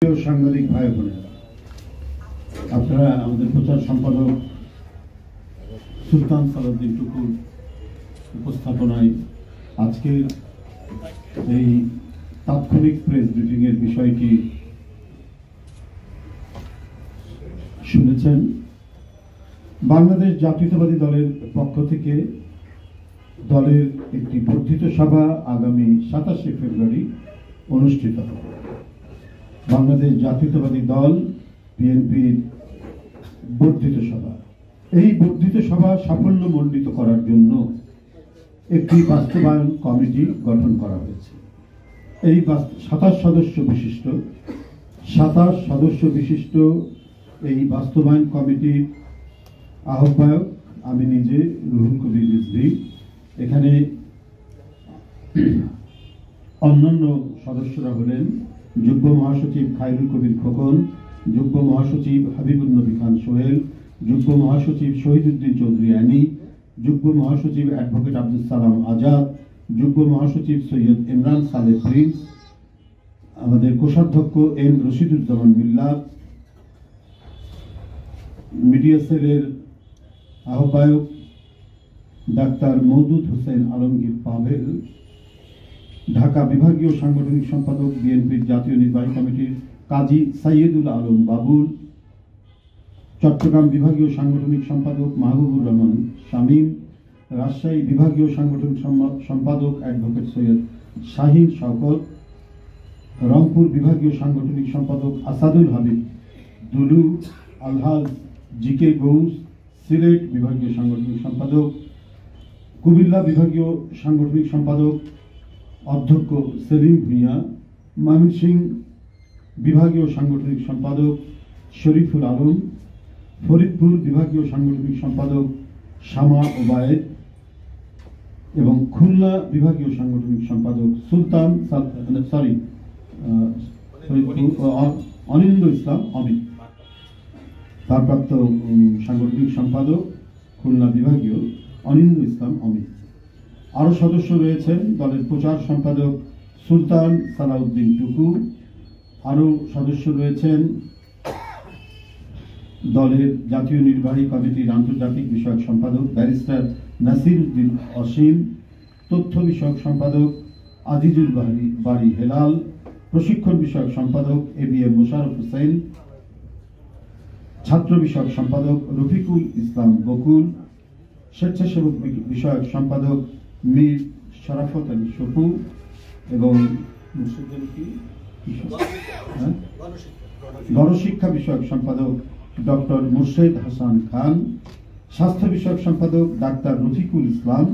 সাংবাদিক ভাই বোনেরা, আপনারা আমাদের প্রচার সম্পাদক সুলতান সালাউদ্দিন টুকুর উপস্থাপনায় আজকের এই তাৎক্ষণিক প্রেস ব্রিফিং এর বিষয়টি শুনেছেন। বাংলাদেশ জাতীয়তাবাদী দলের পক্ষ থেকে দলের একটি বর্ধিত সভা আগামী 27শে ফেব্রুয়ারি অনুষ্ঠিত হবে। বাংলাদেশ জাতীয়তাবাদী দল বিএনপির বর্ধিত সভা, এই বর্ধিত সভা সাফল্যমণ্ডিত করার জন্য একটি বাস্তবায়ন কমিটি গঠন করা হয়েছে। এই 27 সদস্য বিশিষ্ট এই বাস্তবায়ন কমিটির আহ্বায়ক আমি নিজে, রুহুল কবির রিজভী। এখানে অন্যান্য সদস্যরা হলেন যুগ্ম মহাসচিব খায়রুল কবির খোকন, যুগ্ম মহাসচিব হাবিবুন নবী খান সোহেল, যুগ্ম মহাসচিব শহীদুদ্দিন চৌধুরী আনি, যুগ্ম মহাসচিব অ্যাডভোকেট আব্দুল সালাম আজাদ, যুগ্ম মহাসচিব সৈয়দ ইমরান সালেহ প্রিন্স, আমাদের কোষাধ্যক্ষ এম রশিদুজ্জামান মিল্লাত, মিডিয়া সেলের আহ্বায়ক ডাক্তার মওদুদ হোসেন আলমগীর পাভেল, ঢাকা বিভাগীয় সাংগঠনিক সম্পাদক বিএনপির জাতীয় নির্বাহী কমিটির কাজী সাইয়েদুল আলম বাবুল, চট্টগ্রাম বিভাগীয় সাংগঠনিক সম্পাদক মাহবুবুর রহমান শামীম, রাজশাহী বিভাগীয় সাংগঠনিক সম্পাদক অ্যাডভোকেট সৈয়দ শাহিন শওকত, রংপুর বিভাগীয় সাংগঠনিক সম্পাদক আসাদুল হাবিব দুলু, আলহাজ জিকে গৌস, সিলেট বিভাগীয় সাংগঠনিক সম্পাদক, কুমিল্লা বিভাগীয় সাংগঠনিক সম্পাদক অধ্যক্ষ সেলিম ভুঁইয়া, ময়মনসিংহ বিভাগীয় সাংগঠনিক সম্পাদক শরীফুল আলম, ফরিদপুর বিভাগীয় সাংগঠনিক সম্পাদক শামা ওবায়েদ এবং খুলনা বিভাগীয় সাংগঠনিক সম্পাদক অনিন্দ ইসলাম অমিত, ভারপ্রাপ্ত সাংগঠনিক সম্পাদক খুলনা বিভাগীয় অনিন্দ ইসলাম অমিত। আরো সদস্য রয়েছেন দলের প্রচার সম্পাদক সুলতান সালাউদ্দিন টুকু, আরো সদস্য রয়েছেন দলের জাতীয় নির্বাহী কমিটির আন্তর্জাতিক বিষয়ক সম্পাদক ব্যারিস্টার নাসির উদ্দিন অসীম, তথ্য বিষয়ক সম্পাদক আজিজুল বাড়ি হেলাল, প্রশিক্ষণ বিষয়ক সম্পাদক এবিএম মোশাররফ হোসেন, ছাত্র বিষয়ক সম্পাদক রফিকুল ইসলাম বকুল, স্বেচ্ছাসেবক বিষয়ক সম্পাদক মীর শরাফত আলী শফু এবং গণশিক্ষা বিষয়ক সম্পাদক ডক্টর মুর্শেদ হাসান খান, স্বাস্থ্য বিষয়ক সম্পাদক ডাক্তার রফিকুল ইসলাম,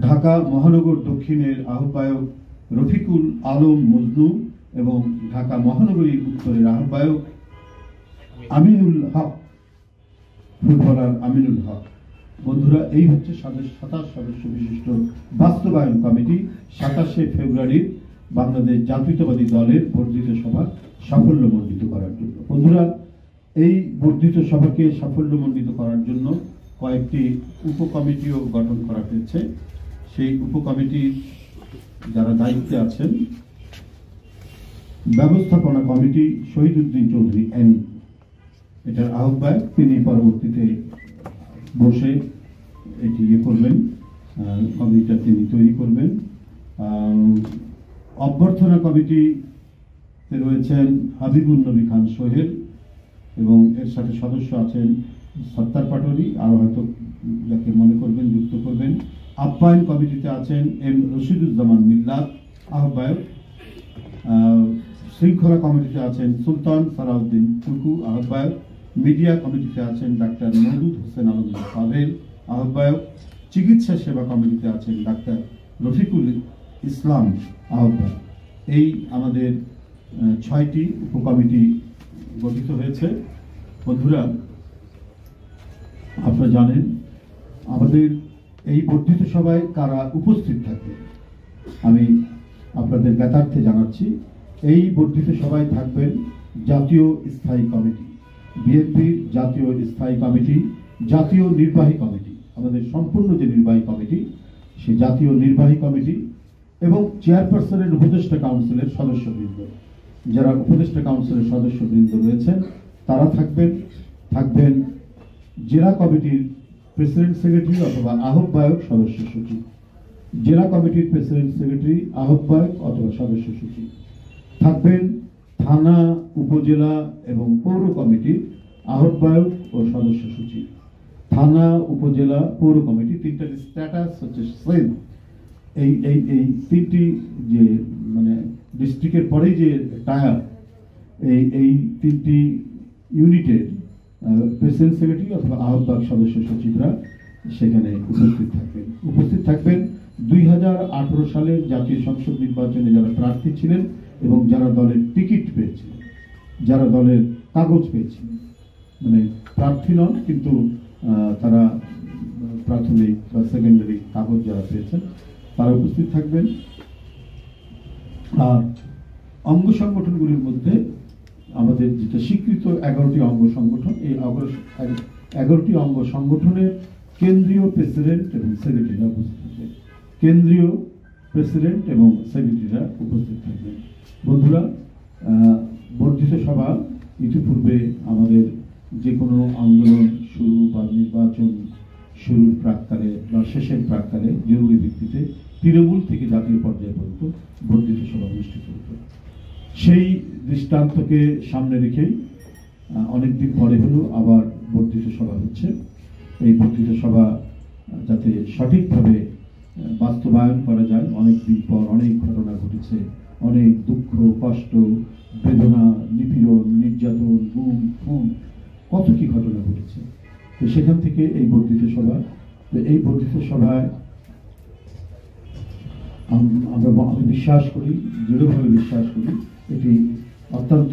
ঢাকা মহানগর দক্ষিণের আহ্বায়ক রফিকুল আলম মজনু এবং ঢাকা মহানগরী উত্তরের আহ্বায়ক আমিনুল হক, ফুটবলার আমিনুল হক। বন্ধুরা, এই হচ্ছে 27 সদস্য বিশিষ্ট বাস্তবায়ন কমিটি 27শে ফেব্রুয়ারির বাংলাদেশ জাতীয়তাবাদী দলের বর্ধিত সভা সাফল্যমণ্ডিত করার জন্য। বন্ধুরা, এই বর্ধিত সভাকে সাফল্যমণ্ডিত করার জন্য কয়েকটি উপকমিটিও গঠন করা হয়েছে। সেই উপকমিটির যারা দায়িত্বে আছেন, ব্যবস্থাপনা কমিটি শহীদুদ্দিন চৌধুরী এনি, এটার আহ্বায়ক, তিনি পরবর্তীতে বসে এটি করবেন, কমিটিটা তিনি তৈরি করবেন। অভ্যর্থনা কমিটিতে রয়েছেন হাবিবুন নবী খান সোহেল এবং এর সাথে সদস্য আছেন সত্তার পাটোয়ারি, আরো হয়তো যাকে মনে করবেন যুক্ত করবেন। আপ্যায়ন কমিটিতে আছেন এম রশিদুজ্জামান মিল্লাত আহ্বায়ক। শৃঙ্খলা কমিটিতে আছেন সুলতান সালাউদ্দিন টুকু আহ্বায়ক। মিডিয়া কমিটিতে আছেন ডাক্তার মওদুদ হোসেন আলমগীর পাভেল আহ্বায়ক। চিকিৎসা সেবা কমিটিতে আছেন ডাক্তার রফিকুল ইসলাম আহ্বায়ক। এই আমাদের 6টি উপকমিটি গঠিত হয়েছে। বন্ধুরা, আপনারা জানেন আমাদের এই বর্ধিত সভায় কারা উপস্থিত থাকে, আমি আপনাদের জ্ঞাতার্থে জানাচ্ছি। এই বর্ধিত সভায় থাকবেন জাতীয় স্থায়ী কমিটি, বিএনপির জাতীয় স্থায়ী কমিটি, জাতীয় নির্বাহী কমিটি, আমাদের সম্পূর্ণ যে নির্বাহী কমিটি, সেই জাতীয় নির্বাহী কমিটি এবং চেয়ারপারসনের উপদেষ্টা কাউন্সিলের সদস্যবৃন্দ। যারা উপদেষ্টা কাউন্সিলের সদস্যবৃন্দ রয়েছেন তারা থাকবেন জেলা কমিটির প্রেসিডেন্ট সেক্রেটারি অথবা আহ্বায়ক সদস্য সচিব, জেলা কমিটির প্রেসিডেন্ট সেক্রেটারি আহ্বায়ক অথবা সদস্য সচিব, থাকবেন থানা, উপজেলা এবং পৌর কমিটির আহ্বায়ক ও সদস্য সচিব। থানা, উপজেলা, পৌর কমিটি তিনটার স্ট্যাটাস হচ্ছে সেম। এই এই এই তিনটি যে মানে ডিস্ট্রিক্টের পরেই যে টায়ার, এই তিনটি ইউনিটের প্রেসিডেন্ট সেক্রেটারি অথবা আহ্বায়ক সদস্য সচিবরা সেখানে উপস্থিত থাকবেন 2018 সালের জাতীয় সংসদ নির্বাচনে যারা প্রার্থী ছিলেন এবং যারা দলের টিকিট পেয়েছিলেন, যারা দলের কাগজ পেয়েছিলেন, মানে প্রার্থী নন কিন্তু তারা প্রাথমিক বা সেকেন্ডারি কাগজ যারা পেয়েছেন তারা উপস্থিত থাকবেন। আর অঙ্গ সংগঠনগুলির মধ্যে আমাদের যেটা স্বীকৃত 11টি অঙ্গ সংগঠন, এই 11টি অঙ্গ সংগঠনের কেন্দ্রীয় প্রেসিডেন্ট এবং সেক্রেটারিরা উপস্থিত থাকবেন। কেন্দ্রীয় প্রেসিডেন্ট এবং সেক্রেটারিরা উপস্থিত থাকবেন। বন্ধুরা, বর্ধিত সভা ইতিপূর্বে আমাদের যে কোনো আন্দোলন শুরু বা নির্বাচন শুরুর প্রাক্কালে বা শেষের প্রাক্কালে জরুরি ভিত্তিতে তৃণমূল থেকে জাতীয় পর্যায়ে পর্যন্ত বর্ধিত সভা অনুষ্ঠিত হতো। সেই দৃষ্টান্তকে সামনে রেখেই অনেকদিন পরে হলেও আবার বর্ধিত সভা হচ্ছে। এই বর্ধিত সভা যাতে সঠিকভাবে বাস্তবায়ন করা যায়, অনেকদিন পর অনেক ঘটনা ঘটেছে, অনেক দুঃখ, কষ্ট, বেদনা, নিপীড়ন, নির্যাতন, গুম, খুন, কত কি ঘটনা ঘটেছে। তো সেখান থেকে এই বর্ধিত সভায় আমি বিশ্বাস করি, দৃঢ়ভাবে বিশ্বাস করি, এটি অত্যন্ত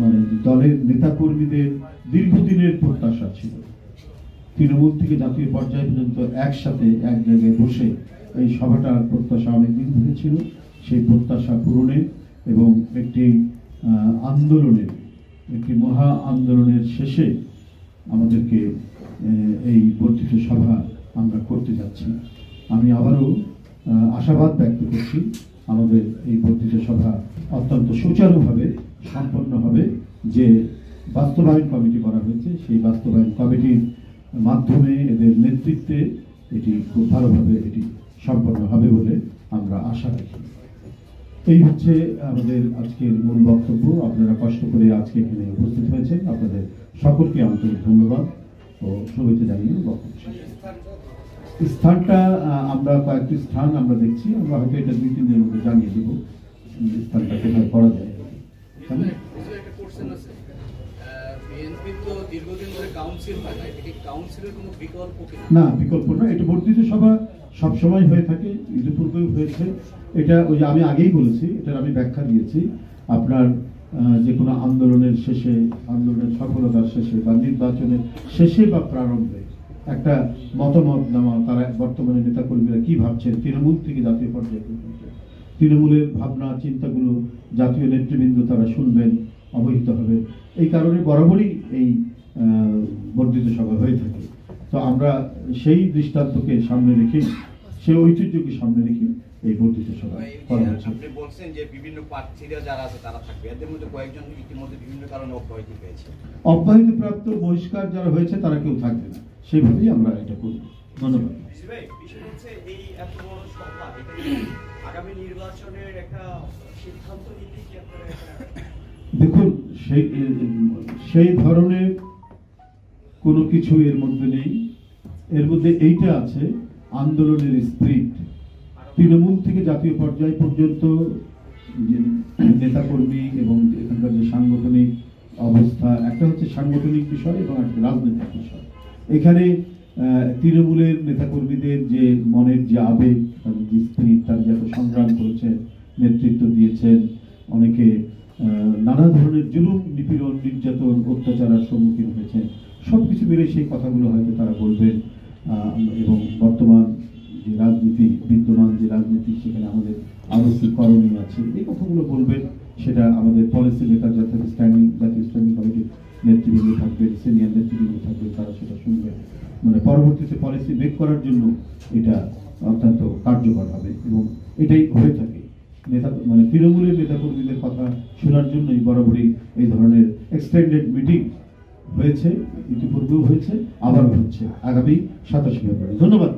মানে দলের নেতাকর্মীদের দীর্ঘদিনের প্রত্যাশা ছিল। তৃণমূল থেকে জাতীয় পর্যায় পর্যন্ত একসাথে এক জায়গায় বসে এই সভাটার প্রত্যাশা অনেকদিন ধরে ছিল। সেই প্রত্যাশা পূরণে এবং একটি আন্দোলনের, একটি মহা আন্দোলনের শেষে আমাদেরকে এই বর্ধিত সভা আমরা করতে যাচ্ছি। আমি আবারও আশাবাদ ব্যক্ত করছি আমাদের এই বর্ধিত সভা অত্যন্ত সুচারুভাবে সম্পন্ন হবে। যে বাস্তবায়ন কমিটি করা হয়েছে সেই বাস্তবায়ন কমিটির মাধ্যমে এদের নেতৃত্বে এটি খুব ভালোভাবে এটি সম্পন্ন হবে বলে আমরা আশা রাখি। এই হচ্ছে আমাদের আজকের মূল বক্তব্য। আপনারা কষ্ট করে আজকে এখানে উপস্থিত হয়েছেন, আপনাদের সকলকে আন্তরিক ধন্যবাদ ও শুভেচ্ছা জানিয়ে বক্তব্য শেষ। স্থানটা আমরা কয়েকটি স্থান আমরা দেখছি, আমরা হয়তো এটা 2-3 দিনের মধ্যে জানিয়ে দেব স্থানটা কোথায় করা যায়। না, বিকল্প না, এটা বর্ধিত সভা সবসময় হয়ে থাকে, ইতিপূর্বেও হয়েছে। এটা ওই যে আমি আগেই বলেছি, এটার আমি ব্যাখ্যা দিয়েছি। আপনার যে কোনো আন্দোলনের শেষে, আন্দোলনের সফলতার শেষে বা নির্বাচনের শেষে বা প্রারম্ভে একটা মতামত নেওয়া, তারা বর্তমানে নেতাকর্মীরা কি ভাবছেন তৃণমূল থেকে জাতীয় পর্যায়ে পর্যন্ত, তৃণমূলের ভাবনা চিন্তাগুলো জাতীয় নেতৃবৃন্দ তারা শুনবেন, অবহিত হবে। এই কারণে বরাবরই এই বর্ধিত সভা হয়ে থাকে। তো আমরা সেই দৃষ্টান্তকে সামনে রেখে, সেই ঐতিহ্যকে সামনে রেখে এই বর্ধিত সভা করা হচ্ছে। আপনি বলছেন যে বিভিন্ন প্রার্থীরা যারা আছে তারা থাকবে, এদের মধ্যে কয়েকজন ইতিমধ্যে বিভিন্ন কারণে অব্যাহতি পেয়েছে। অব্যাহতিপ্রাপ্ত বহিষ্কার যারা হয়েছে তারা কেউ থাকবে না, সেইভাবেই আমরা এটা করব। ধন্যবাদ। এই এত বড় সভা, আগামী নির্বাচনের একটা সিদ্ধান্ত নিতে কি আপনারা? দেখুন, সেই ধরনের কোনো কিছু এর মধ্যে নেই। এর মধ্যে এইটা আছে, আন্দোলনের স্পিরিট। তৃণমূল থেকে জাতীয় পর্যায় পর্যন্ত নেতাকর্মী এবং এখানকার যে সাংগঠনিক অবস্থা, একটা হচ্ছে সাংগঠনিক বিষয় এবং একটা রাজনৈতিক বিষয়। এখানে তৃণমূলের নেতাকর্মীদের যে মনের যে আবেগ, তাদের যে স্পিরিট, তারা যে এত সংগ্রাম করেছেন, নেতৃত্ব দিয়েছেন, অনেকে নানা ধরনের জুলুম, নিপীড়ন, নির্যাতন, অত্যাচারের সম্মুখীন হয়েছেন, সবকিছু মিলে সেই কথাগুলো হয়তো তারা বলবেন। এবং বর্তমান যে রাজনীতি, বিদ্যমান যে রাজনীতি, সেখানে আমাদের আরো কি করণীয় আছে, এই কথাগুলো বলবেন। সেটা আমাদের পলিসি মেকার জাতীয় স্ট্যান্ডিং কমিটির নেতৃবৃন্দ থাকবেন, সিনিয়র নেতৃবৃন্দ থাকবেন, তারা সেটা শুনবেন। মানে পরবর্তীতে পলিসি মেক করার জন্য এটা অত্যন্ত কার্যকর হবে এবং এটাই হয়ে থাকে। নেতা মানে তৃণমূলের নেতাকর্মীদের কথা শোনার জন্যই বরাবরই এই ধরনের এক্সটেন্ডেড মিটিং হয়েছে, ইতিপূর্বেও হয়েছে, আবারও হচ্ছে আগামী 27 ফেব্রুয়ারি। ধন্যবাদ।